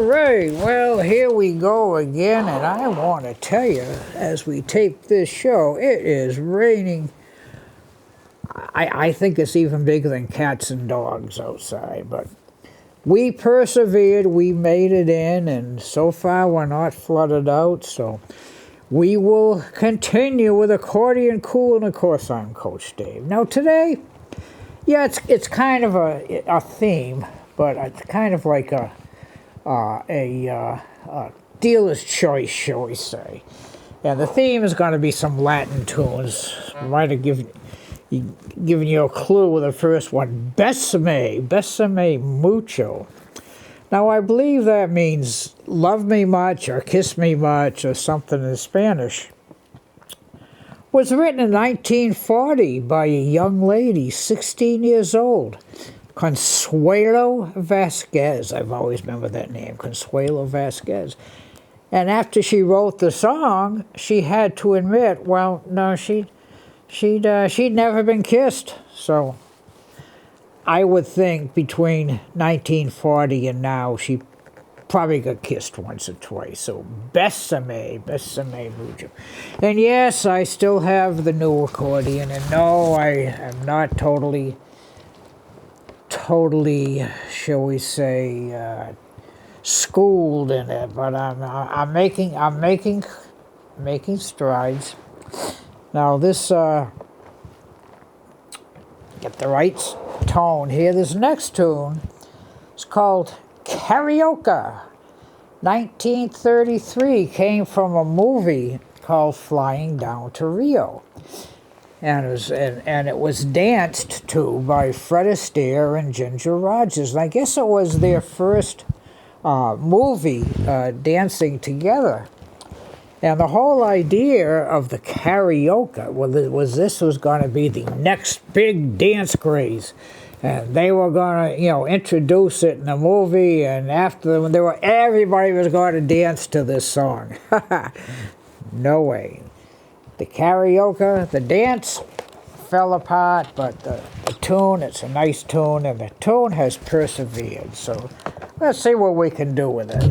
right, well, here we go again, and I want to tell you, as we tape this show, it is raining. I think it's even bigger than cats and dogs outside, but we persevered, we made it in, and so far we're not flooded out, so we will continue with Accordion Cool, and of course I'm Coach Dave. Now today, yeah, it's kind of a theme, but it's kind of like a dealer's choice, shall we say. And the theme is going to be some Latin tunes. I might have given you a clue with the first one. Besame mucho. Now, I believe that means love me much or kiss me much or something in Spanish. Was written in 1940 by a young lady, 16 years old, Consuelo Vasquez. I've always remembered that name, Consuelo Vasquez. And after she wrote the song, she had to admit, well, no, she'd never been kissed. So I would think between 1940 and now, she probably got kissed once or twice. So besame mucho. And yes, I still have the new accordion. And no, I am not totally, shall we say, schooled in it. But I'm making strides. Now this get the right tone here. This next tune is called Karaoke. 1933, came from a movie called Flying Down to Rio. And it was danced to by Fred Astaire and Ginger Rogers. And I guess it was their first movie dancing together. And the whole idea of the karaoke was this was going to be the next big dance craze. And they were going to, introduce it in the movie, and after everybody was going to dance to this song. No way. The karaoke, the dance fell apart, but the tune, it's a nice tune, and the tune has persevered. So let's see what we can do with it.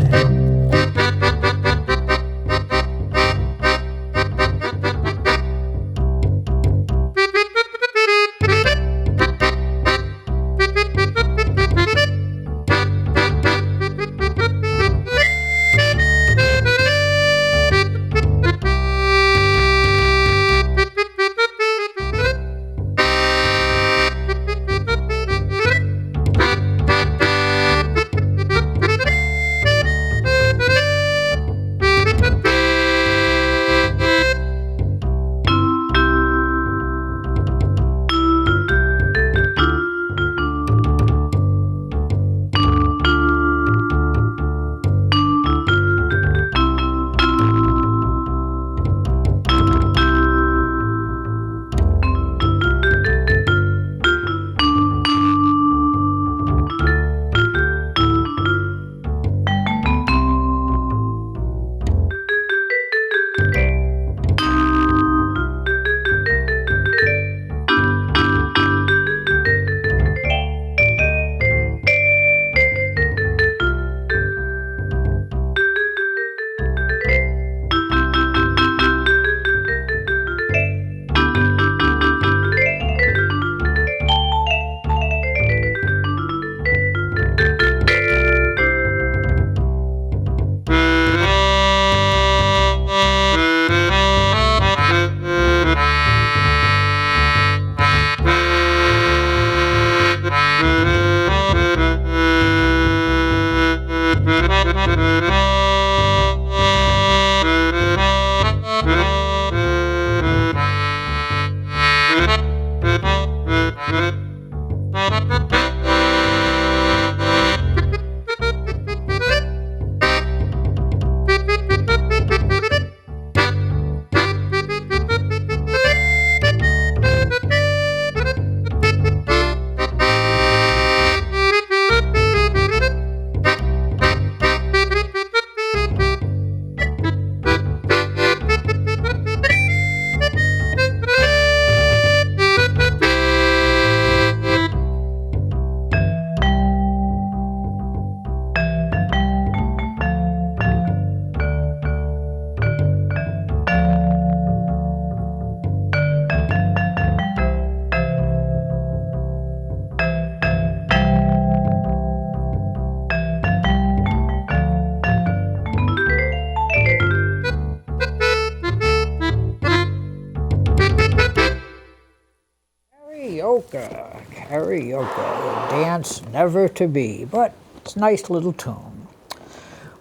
karaoke, a dance never to be, but it's a nice little tune.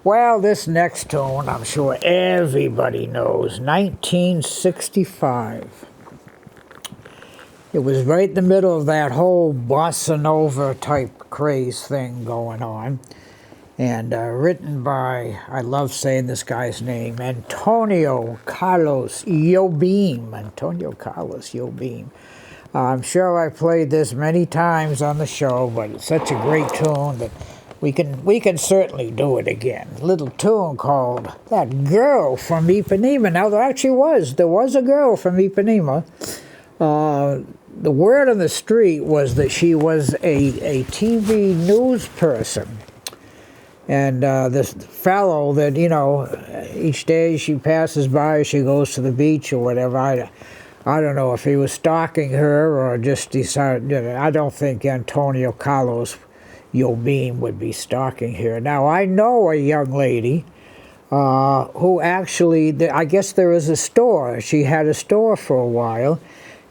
Well, this next tune, I'm sure everybody knows, 1965. It was right in the middle of that whole bossa nova type craze thing going on. And written by, I love saying this guy's name, Antonio Carlos Jobim. Antonio Carlos Jobim. I'm sure I've played this many times on the show, but it's such a great tune that we can certainly do it again. A little tune called That Girl from Ipanema. Now, there was a girl from Ipanema. The word on the street was that she was a TV news person. And this fellow that, each day she passes by, she goes to the beach or whatever. I don't know if he was stalking her or just decided, I don't think Antonio Carlos Jobim would be stalking her. Now, I know a young lady who actually, I guess there is a store. She had a store for a while.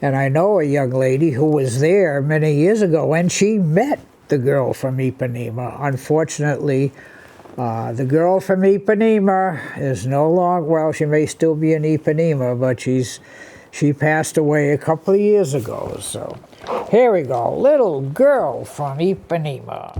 And I know a young lady who was there many years ago, and she met the girl from Ipanema. Unfortunately, the girl from Ipanema is no longer, well, she may still be in Ipanema, but she passed away a couple of years ago. So here we go, Little Girl from Ipanema.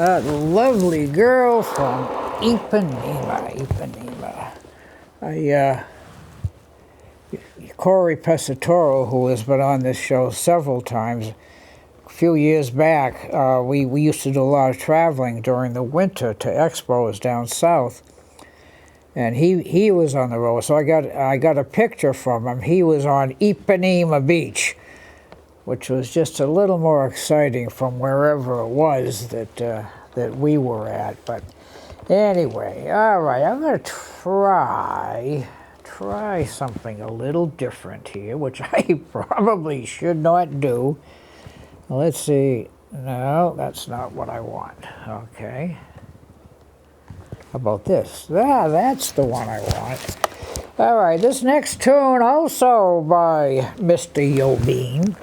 That lovely girl from Ipanema. Corey Pesatoro, who has been on this show several times, a few years back, we used to do a lot of traveling during the winter to expos down south. And he was on the road, so I got a picture from him. He was on Ipanema Beach, which was just a little more exciting from wherever it was that we were at. But anyway, all right, I'm going to try something a little different here, which I probably should not do. Let's see. No, that's not what I want. Okay. How about this? That's the one I want. All right, this next tune also by Mr. Yobeen,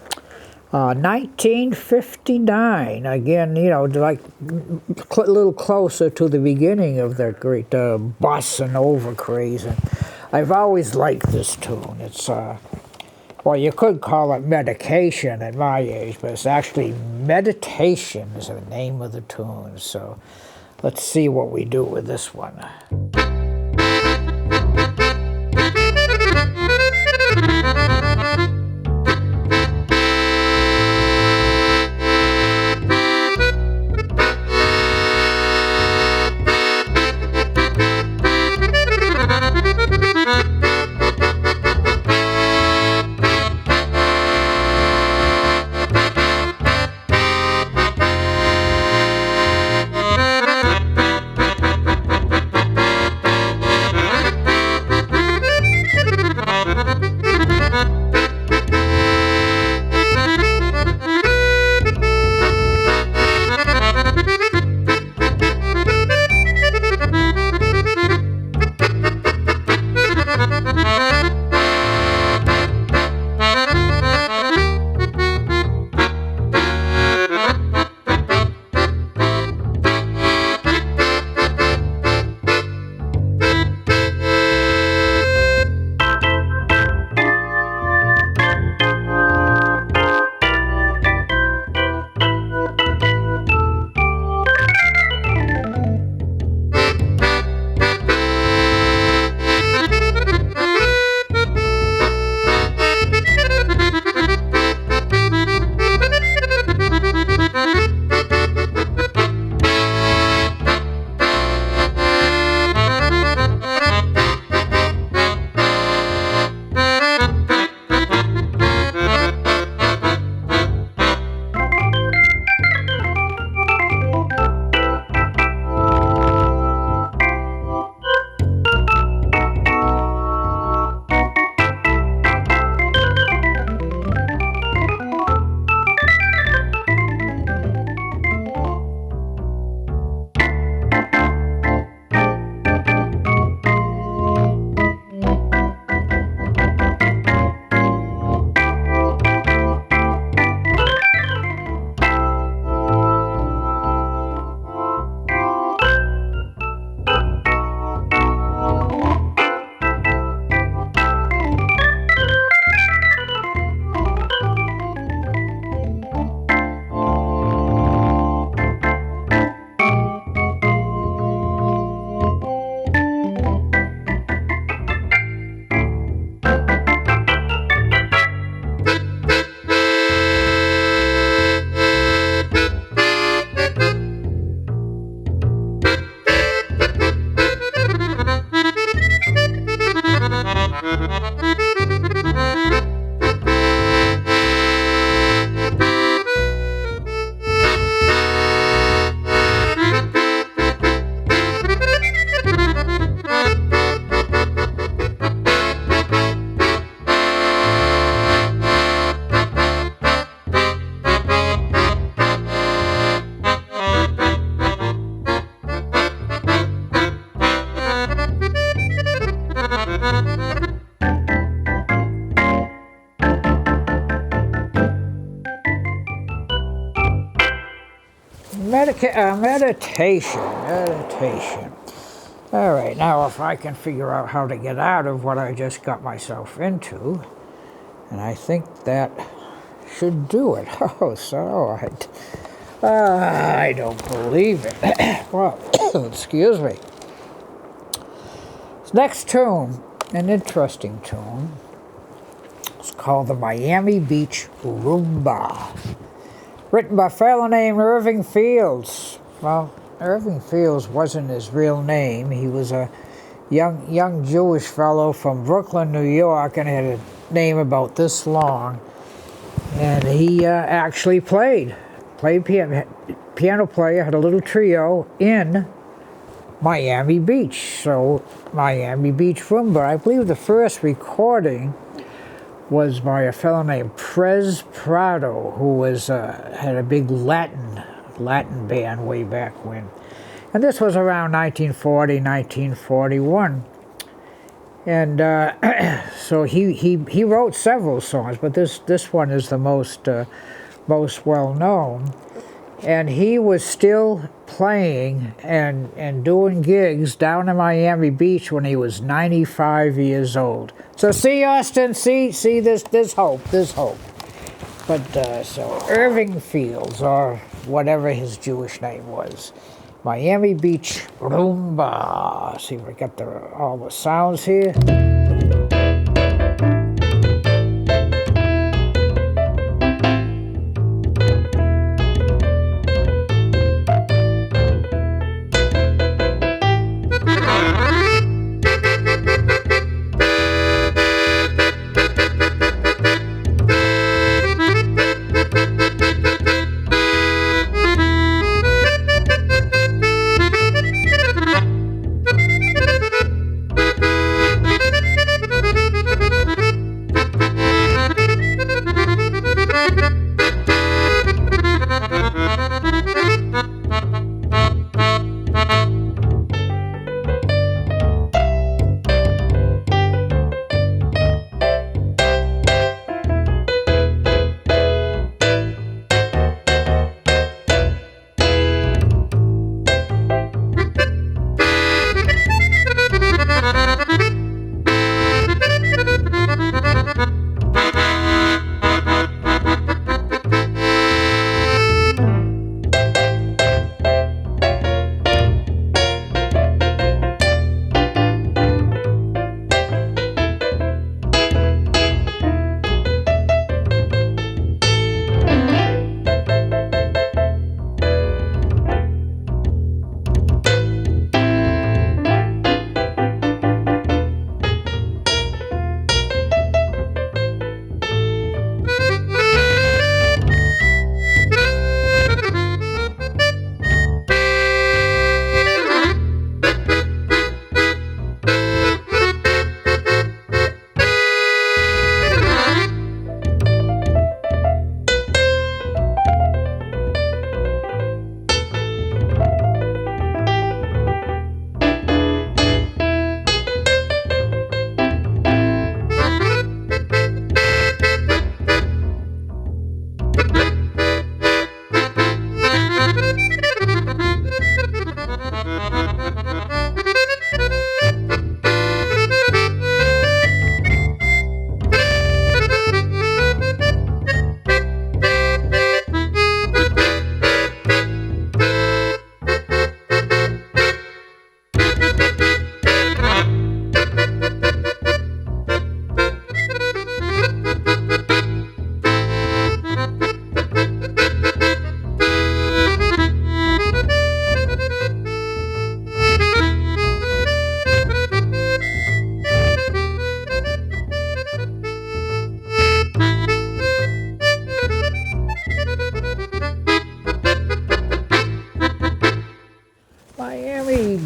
1959. Again, you know, like a little closer to the beginning of that great bossa nova craze. And I've always liked this tune. It's, well, you could call it medication at my age, but it's actually Meditation is the name of the tune. So let's see what we do with this one. Meditation. All right, now if I can figure out how to get out of what I just got myself into, and I think that should do it. Oh, so I don't believe it. Well, excuse me. This next tune, an interesting tune. It's called the Miami Beach Rumba. Written by a fellow named Irving Fields. Well, Irving Fields wasn't his real name. He was a young Jewish fellow from Brooklyn, New York, and had a name about this long. And he actually played piano player, had a little trio in Miami Beach. So Miami Beach Rumba. I believe the first recording was by a fellow named Prez Prado, who was had a big Latin band way back when. And this was around 1940, 1941. And so he wrote several songs, but this one is the most well known. And he was still playing and doing gigs down in Miami Beach when he was 95 years old. So see, Austin, see, there's hope. But so Irving Fields, or whatever his Jewish name was, Miami Beach Rumba. See if we got all the sounds here.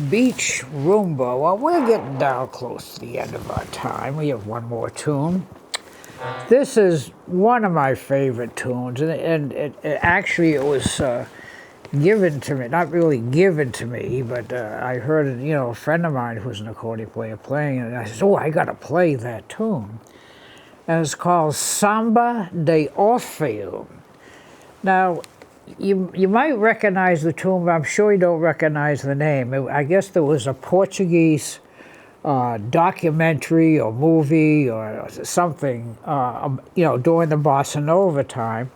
Beach Rumba. Well, we're getting down close to the end of our time. We have one more tune. This is one of my favorite tunes, and it actually it was given to me, not really given to me, but I heard it, a friend of mine who's an accordion player playing it, and I said, oh, I got to play that tune. And it's called Samba de Orfeu. Now, you might recognize the tune, but I'm sure you don't recognize the name. I guess there was a Portuguese documentary or movie or something, during the Bossa Nova time,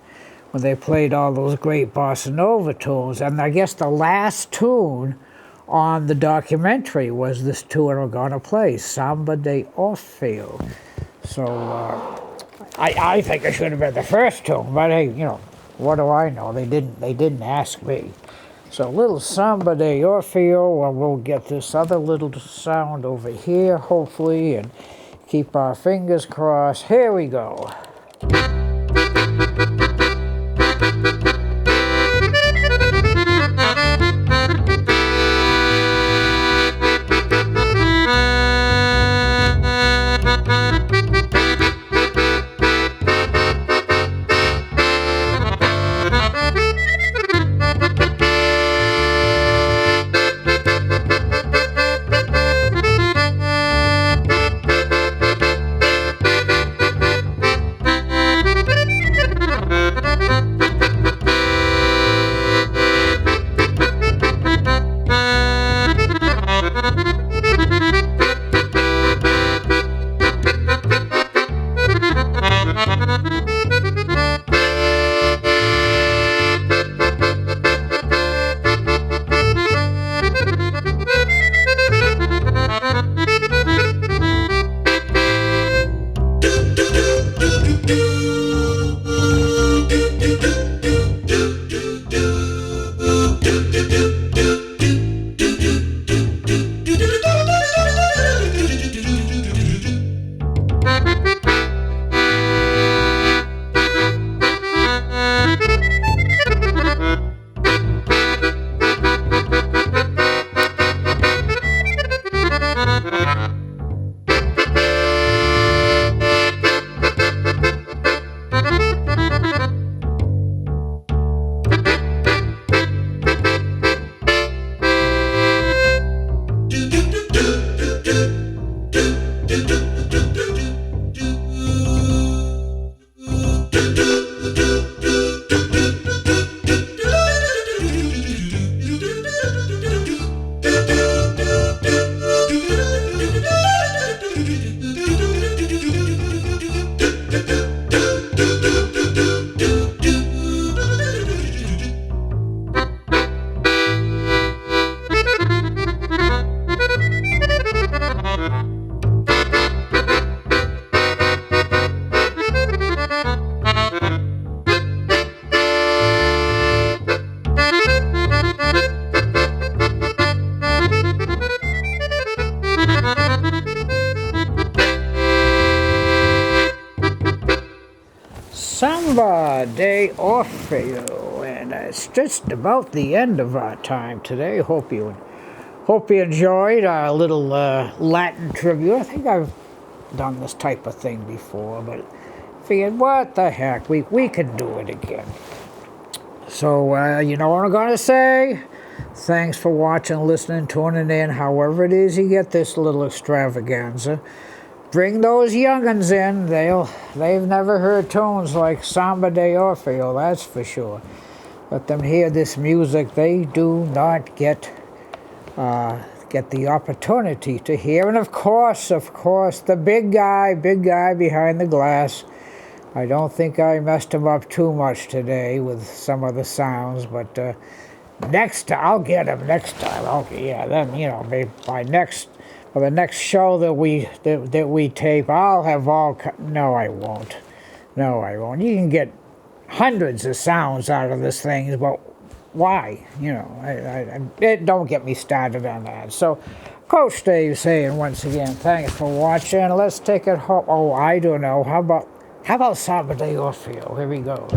when they played all those great bossa nova tunes. And I guess the last tune on the documentary was this tune we're going to play, Samba de Orfeo. So I think it should have been the first tune, but hey, you know, what do I know? They didn't ask me. So a little Samba de Orfeo, and we'll get this other little sound over here, hopefully, and keep our fingers crossed. Here we go. Samba de Orfeo, and it's just about the end of our time today. Hope you enjoyed our little Latin tribute. I think I've done this type of thing before, but figured, what the heck, we can do it again. So you know what I'm going to say? Thanks for watching, listening, tuning in, however it is you get this little extravaganza. Bring those young'uns in. They've never heard tunes like Samba de Orfeo, that's for sure. Let them hear this music they do not get the opportunity to hear. And of course, the big guy behind the glass. I don't think I messed him up too much today with some of the sounds, but I'll get him next time. Then, you know, maybe by the next show that we tape, I'll have all. No, I won't. You can get hundreds of sounds out of this thing, but why? You know, don't get me started on that. So, Coach Dave saying once again, thanks for watching. Let's take it home. Oh, I don't know. How about Samba de Orfeo? Here we go.